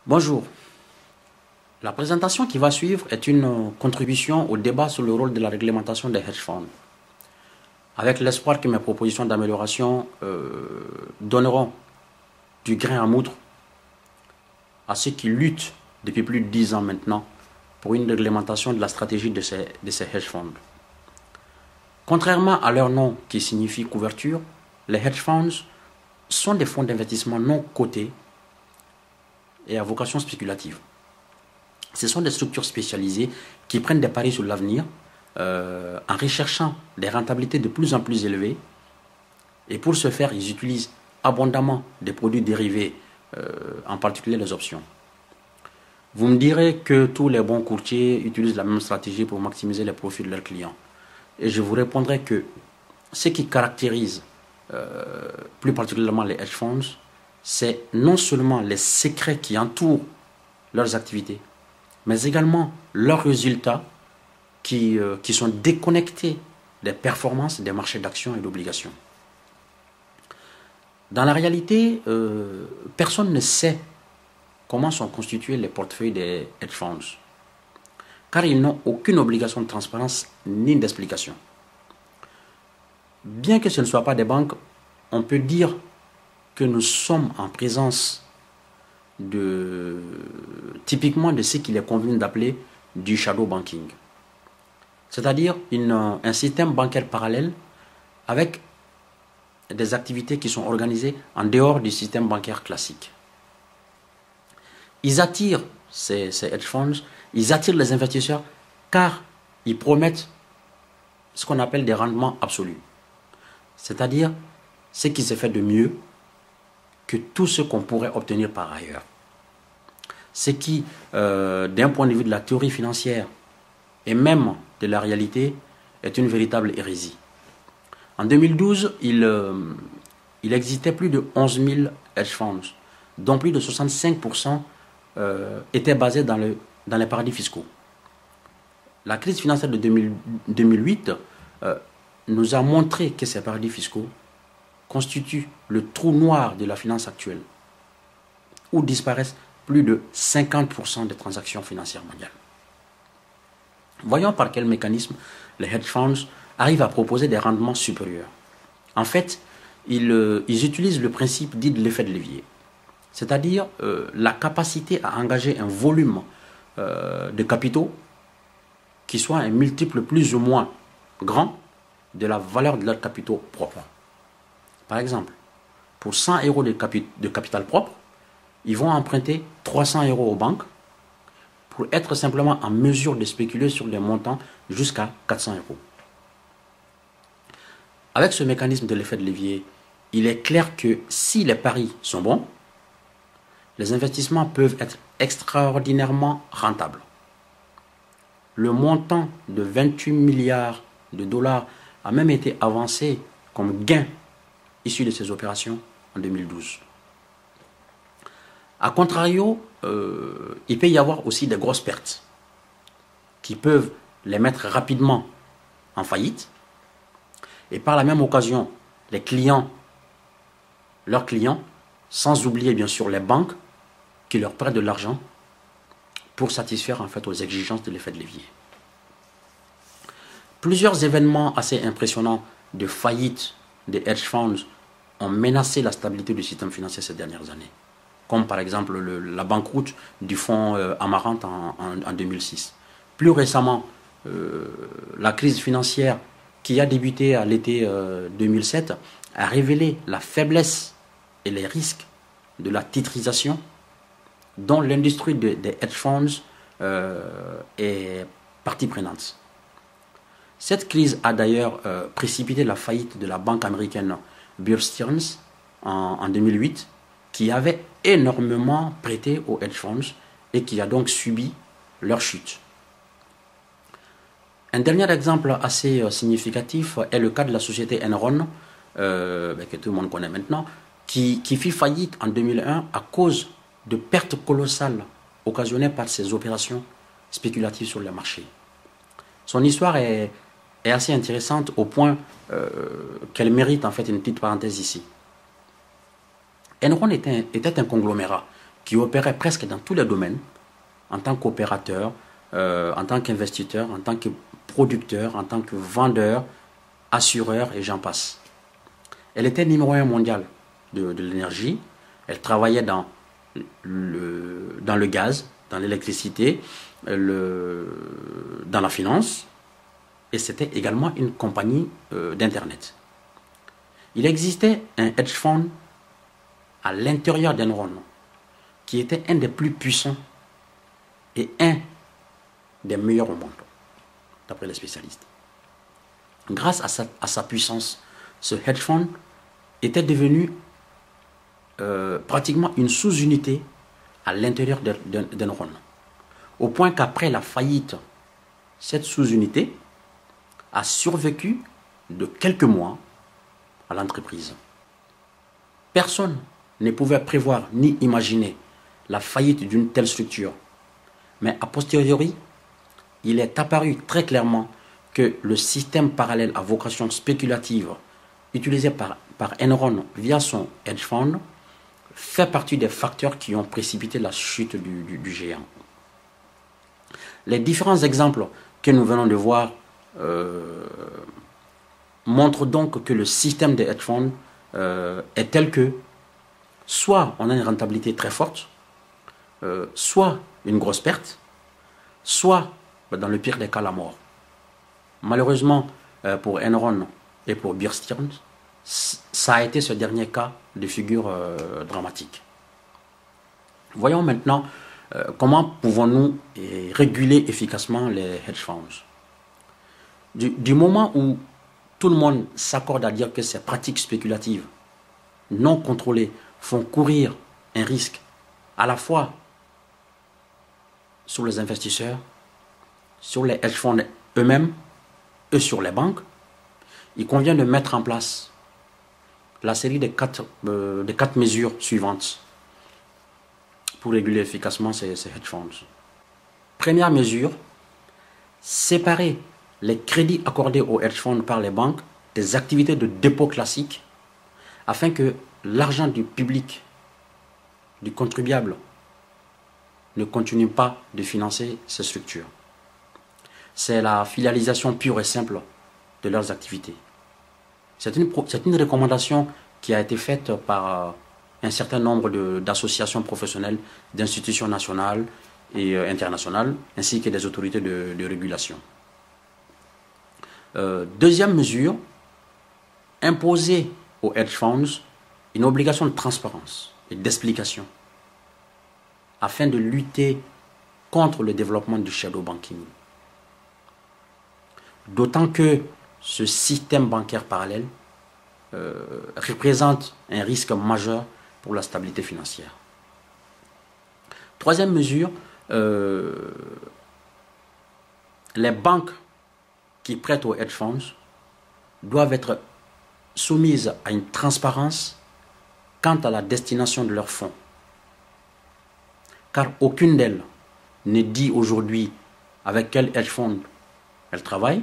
Bonjour. La présentation qui va suivre est une contribution au débat sur le rôle de la réglementation des hedge funds, avec l'espoir que mes propositions d'amélioration donneront du grain à moudre à ceux qui luttent depuis plus de 10 ans maintenant pour une réglementation de la stratégie de ces hedge funds. Contrairement à leur nom qui signifie couverture, les hedge funds sont des fonds d'investissement non cotés et à vocation spéculative. Ce sont des structures spécialisées qui prennent des paris sur l'avenir en recherchant des rentabilités de plus en plus élevées. Et pour ce faire, ils utilisent abondamment des produits dérivés, en particulier les options. Vous me direz que tous les bons courtiers utilisent la même stratégie pour maximiser les profits de leurs clients. Et je vous répondrai que ce qui caractérise plus particulièrement les hedge funds, c'est non seulement les secrets qui entourent leurs activités, mais également leurs résultats qui sont déconnectés des performances des marchés d'actions et d'obligations. Dans la réalité, personne ne sait comment sont constitués les portefeuilles des hedge funds, car ils n'ont aucune obligation de transparence ni d'explication. Bien que ce ne soit pas des banques, on peut dire que nous sommes en présence typiquement de ce qu'il est convenu d'appeler du shadow banking. C'est-à-dire un système bancaire parallèle avec des activités qui sont organisées en dehors du système bancaire classique. Ils attirent ces hedge funds, ils attirent les investisseurs car ils promettent ce qu'on appelle des rendements absolus. C'est-à-dire ce qui se fait de mieux que tout ce qu'on pourrait obtenir par ailleurs. Ce qui, d'un point de vue de la théorie financière et même de la réalité, est une véritable hérésie. En 2012, il existait plus de 11 000 hedge funds, dont plus de 65% étaient basés dans les paradis fiscaux. La crise financière de 2008 nous a montré que ces paradis fiscaux constituent le trou noir de la finance actuelle, où disparaissent plus de 50% des transactions financières mondiales. Voyons par quel mécanisme les hedge funds arrivent à proposer des rendements supérieurs. En fait, ils utilisent le principe dit de l'effet de levier, c'est-à-dire la capacité à engager un volume de capitaux qui soit un multiple plus ou moins grand de la valeur de leurs capitaux propres. Par exemple, pour 100 € de capital propre, ils vont emprunter 300 € aux banques pour être simplement en mesure de spéculer sur des montants jusqu'à 400 €. Avec ce mécanisme de l'effet de levier, il est clair que si les paris sont bons, les investissements peuvent être extraordinairement rentables. Le montant de 28 milliards de dollars a même été avancé comme gain issu de ces opérations en 2012. A contrario, il peut y avoir aussi des grosses pertes qui peuvent les mettre rapidement en faillite. Et par la même occasion, leurs clients, sans oublier bien sûr les banques qui leur prêtent de l'argent pour satisfaire en fait aux exigences de l'effet de levier. Plusieurs événements assez impressionnants de faillite des hedge funds ont menacé la stabilité du système financier ces dernières années, comme par exemple la banqueroute du fonds Amarante en 2006. Plus récemment, la crise financière qui a débuté à l'été 2007 a révélé la faiblesse et les risques de la titrisation dont l'industrie des hedge funds est partie prenante. Cette crise a d'ailleurs précipité la faillite de la banque américaine Bear Stearns en 2008, qui avait énormément prêté aux hedge funds et qui a donc subi leur chute. Un dernier exemple assez significatif est le cas de la société Enron, que tout le monde connaît maintenant, qui fit faillite en 2001 à cause de pertes colossales occasionnées par ses opérations spéculatives sur les marchés. Son histoire est assez intéressante au point qu'elle mérite en fait une petite parenthèse ici. Enron était un conglomérat qui qui opéraient presque dans tous les domaines, en tant qu'opérateur, en tant qu'investisseur, en tant que producteur, en tant que vendeur, assureur, et j'en passe. Elle était numéro 1 mondial de l'énergie. Elle travaillait dans le gaz, dans l'électricité, dans la finance, et c'était également une compagnie d'Internet. Il existait un hedge fund à l'intérieur d'Enron qui était un des plus puissants et un des meilleurs au monde, d'après les spécialistes. Grâce à sa puissance, ce hedge fund était devenu pratiquement une sous-unité à l'intérieur d'Enron. Au point qu'après la faillite, cette sous-unité a survécu de quelques mois à l'entreprise. Personne ne pouvait prévoir ni imaginer la faillite d'une telle structure. Mais a posteriori, il est apparu très clairement que le système parallèle à vocation spéculative utilisé par Enron via son hedge fund fait partie des facteurs qui ont précipité la chute du géant. Les différents exemples que nous venons de voir montrent donc que le système des hedge funds est tel que soit on a une rentabilité très forte, soit une grosse perte, soit dans le pire des cas la mort. Malheureusement pour Enron et pour Bear Stearns, ça a été ce dernier cas de figure dramatique. Voyons maintenant comment pouvons-nous réguler efficacement les hedge funds. Du moment où tout le monde s'accorde à dire que ces pratiques spéculatives non contrôlées font courir un risque à la fois sur les investisseurs, sur les hedge funds eux-mêmes et sur les banques, il convient de mettre en place la série des quatre mesures suivantes pour réguler efficacement ces hedge funds. Première mesure, séparer les crédits accordés aux hedge funds par les banques des activités de dépôt classiques afin que l'argent du public, du contribuable, ne continue pas de financer ces structures. C'est la filialisation pure et simple de leurs activités. C'est une recommandation qui a été faite par un certain nombre d'associations professionnelles, d'institutions nationales et internationales, ainsi que des autorités de régulation. Deuxième mesure, imposer aux hedge funds une obligation de transparence et d'explication afin de lutter contre le développement du shadow banking. D'autant que ce système bancaire parallèle représente un risque majeur pour la stabilité financière. Troisième mesure, les banques qui prêtent aux hedge funds doivent être soumises à une transparence quant à la destination de leurs fonds. Car aucune d'elles ne dit aujourd'hui avec quel hedge fund elle travaille,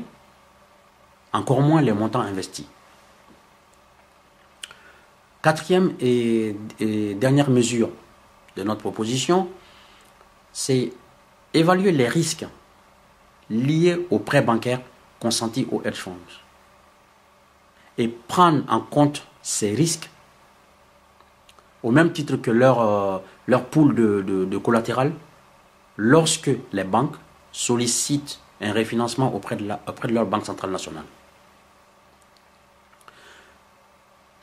encore moins les montants investis. Quatrième et dernière mesure de notre proposition, c'est évaluer les risques liés aux prêts bancaires consentis aux hedge funds et prendre en compte ces risques au même titre que leur pool de collatéral lorsque les banques sollicitent un refinancement auprès de leur banque centrale nationale.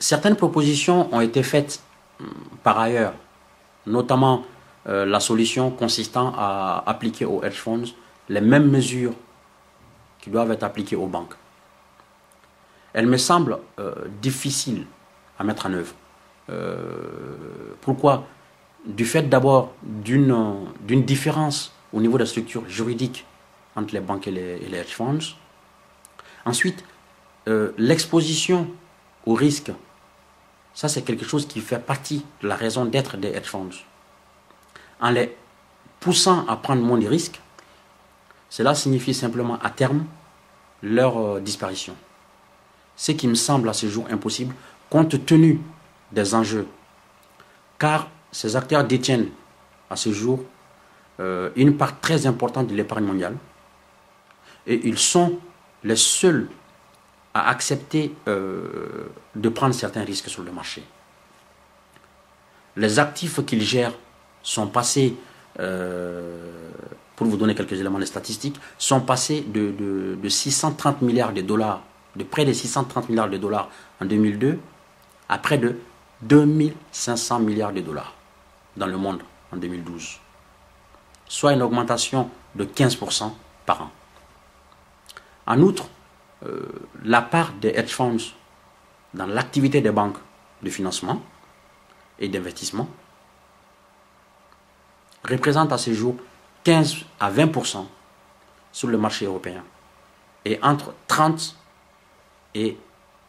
Certaines propositions ont été faites par ailleurs, notamment la solution consistant à appliquer aux hedge funds les mêmes mesures qui doivent être appliquées aux banques. Elle me semble difficile à mettre en œuvre. Pourquoi? Du fait d'abord d'une différence au niveau de la structure juridique entre les banques et les hedge funds. Ensuite, l'exposition au risque, ça c'est quelque chose qui fait partie de la raison d'être des hedge funds. En les poussant à prendre moins de risques, cela signifie simplement à terme leur disparition. Ce qui me semble à ce jour impossible, compte tenu des enjeux. Car ces acteurs détiennent à ce jour une part très importante de l'épargne mondiale et ils sont les seuls à accepter de prendre certains risques sur le marché. Les actifs qu'ils gèrent sont passés, pour vous donner quelques éléments de statistiques, sont passés de 630 milliards de dollars, de près de 630 milliards de dollars en 2002 à près de 2500 milliards de dollars dans le monde en 2012. Soit une augmentation de 15% par an. En outre, la part des hedge funds dans l'activité des banques de financement et d'investissement représente à ce jour 15 à 20% sur le marché européen et entre 30 et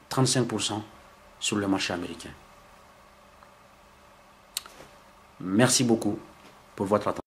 35% sur le marché américain. Merci beaucoup pour votre attention.